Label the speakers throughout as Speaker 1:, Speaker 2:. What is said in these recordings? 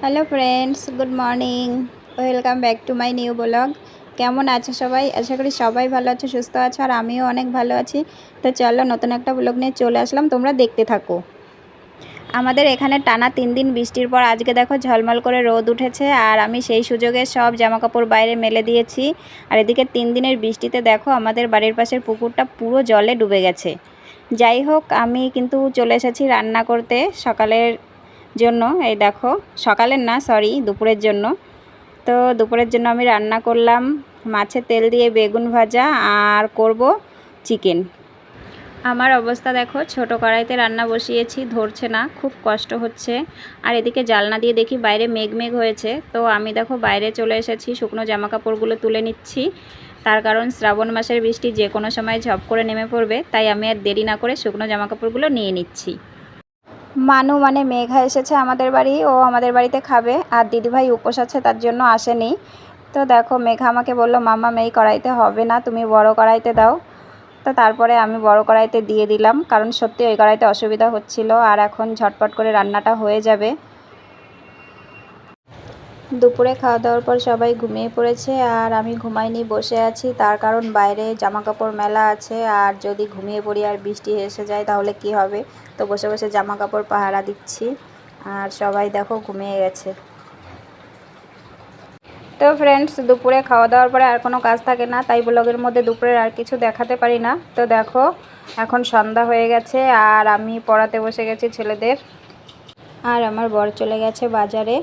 Speaker 1: Hello friends, good morning. Welcome back to my new blog. কেমন আছো সবাই? আশা করি সবাই ভালো আছো, সুস্থ আছো, আর আমিও অনেক ভালো আছি। তো চলো, নতুন একটা ব্লগ নিয়ে চলে আসলাম, তোমরা দেখতে থাকো। আমাদের এখানে টানা 3 দিন বৃষ্টির পর আজকে দেখো ঝলমল করে রোদ উঠেছে, আর আমি সেই সুযোগে সব জামাকাপড় বাইরে মেলে দিয়েছি। আর এদিকে 3 দিনের বৃষ্টিতে দেখো আমাদের বাড়ির পাশের পুকুরটা পুরো জলে ডুবে গেছে। যাই হোক, আমি কিন্তু চলে এসেছি রান্না করতে সকালের জন্য। এই দেখো, সকালের না, সরি, দুপুরের জন্য। তো দুপুরের জন্য আমি রান্না করলাম মাছের তেল দিয়ে বেগুন ভাজা, আর করব চিকেন। আমার অবস্থা দেখো, ছোট কড়াইতে রান্না বসিয়েছি, ধরছে না, খুব কষ্ট হচ্ছে। আর এদিকে জানলা দিয়ে দেখি বাইরে মেঘ মেঘ হয়েছে, তো আমি দেখো বাইরে চলে এসেছি, শুকনো জামাকাপড়গুলো তুলে নিচ্ছি। তার কারণ শ্রাবণ মাসের বৃষ্টি যে কোনো সময় ঝপ করে নেমে পড়বে, তাই আমি আর দেরি না করে শুকনো জামাকাপড়গুলো নিয়ে নিচ্ছি। মানু মানে মেঘা এসেছে আমাদের বাড়ি, ও আমাদের বাড়িতে খাবে, আর দিদিভাই উপোস আছে তার জন্য আসেনি। তো দেখো, মেঘা আমাকে বলল, মাম্মা এই কড়াইতে হবে না, তুমি বড় কড়াইতে দাও। তো তারপরে আমি বড় কড়াইতে দিয়ে দিলাম, কারণ সত্যি ওই কড়াইতে অসুবিধা হচ্ছিল, আর এখন ঝটপট করে রান্নাটা হয়ে যাবে। দুপুরে খাওয়া দাওয়ার পর সবাই ঘুমিয়ে পড়েছে, আর আমি ঘুমাইনি, বসে আছি। তার কারণ বাইরে জামাকাপড় মেলা আছে, আর যদি ঘুমিয়ে পড়ি আর বৃষ্টি এসে যায় তাহলে কি হবে। তো বসে বসে জামাকাপড় পাহারা দিচ্ছি, আর সবাই দেখো ঘুমিয়ে গেছে। তো ফ্রেন্ডস, দুপুরে খাওয়া দাওয়ার পরে আর কোনো কাজ থাকে না, তাই ব্লগের মধ্যে দুপুরের আর কিছু দেখাতে পারি না। তো দেখো, এখন সন্ধ্যা হয়ে গেছে, আর আমি পড়াতে বসে গেছি ছেলেদের। আর আমার বর চলে গেছে বাজারে,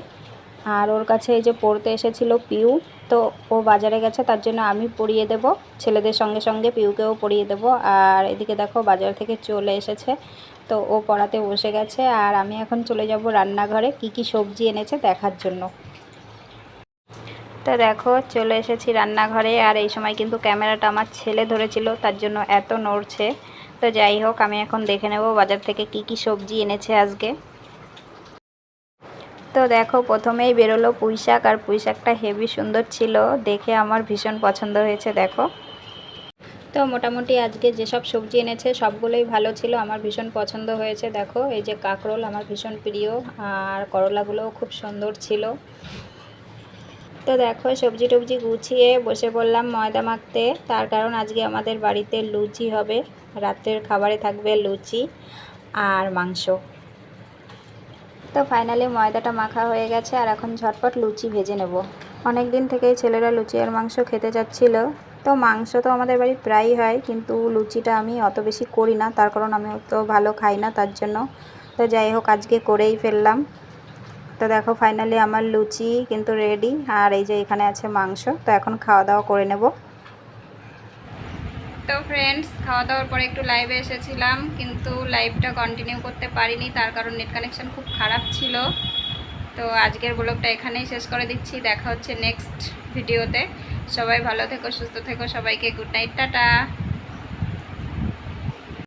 Speaker 1: আর ওর কাছে এই যে পড়তে এসেছিল পিউ, তো ও বাজারে গেছে, তার জন্য আমি পড়িয়ে দেব ছেলেদের সঙ্গে সঙ্গে, পিউকেও পড়িয়ে দেব। আর এদিকে দেখো বাজার থেকে চলে এসেছে, তো ও পড়াতে বসে গেছে, আর আমি এখন চলে যাব রান্নাঘরে কি কি সবজি এনেছে দেখার জন্য। তো দেখো, চলে এসেছি রান্নাঘরে, আর এই সময় কিন্তু ক্যামেরাটা আমার ছেলে ধরেছিল, তার জন্য এত নড়ছে। তো যাই হোক, আমি এখন দেখে নেব বাজার থেকে কি কি সবজি এনেছে আজকে। তো দেখো, প্রথমেই বেরোলো পুঁইশাক, আর পুঁইশাকটা হেভি সুন্দর ছিল, দেখে আমার ভীষণ পছন্দ হয়েছে। দেখো, তো মোটামুটি আজকে যেসব সবজি এনেছে সবগুলোই ভালো ছিল, আমার ভীষণ পছন্দ হয়েছে। দেখো, এই যে কাঁকরোল আমার ভীষণ প্রিয়, আর করলাগুলোও খুব সুন্দর ছিল। তো দেখো, সবজি টবজি গুছিয়ে বসে পড়লাম ময়দা মাখতে, তার কারণ আজকে আমাদের বাড়িতে লুচি হবে, রাত্রের খাবারে থাকবে লুচি আর মাংস। তো ফাইনালি ময়দাটা মাখা হয়ে গেছে, আর এখন ঝটপট লুচি ভেজে নেব। অনেক দিন থেকেই ছেলেরা লুচি আর মাংস খেতে চাচ্ছিল। তো মাংস তো আমাদের বাড়ি প্রায়ই হয়, কিন্তু লুচিটা আমি অত বেশি করি না, তার কারণ আমি অত ভালো খাই না তার জন্য। তো যাই হোক, আজকে করেই ফেললাম। তো দেখো, ফাইনালি আমার লুচি কিন্তু রেডি, আর এই যে এখানে আছে মাংস। তো এখন খাওয়া দাওয়া করে নেব। তো ফ্রেন্ডস, খাওয়া দাওয়ার পরে একটু লাইভে এসেছিলাম, কিন্তু লাইভটা কন্টিনিউ করতে পারিনি, তার কারণ নেট কানেকশন খুব খারাপ ছিল। তো আজকের ব্লগটা এখানেই শেষ করে দিচ্ছি, দেখা হচ্ছে নেক্সট ভিডিওতে। সবাই ভালো থেকো, সুস্থ থেকো, সবাইকে গুড নাইট, টাটা।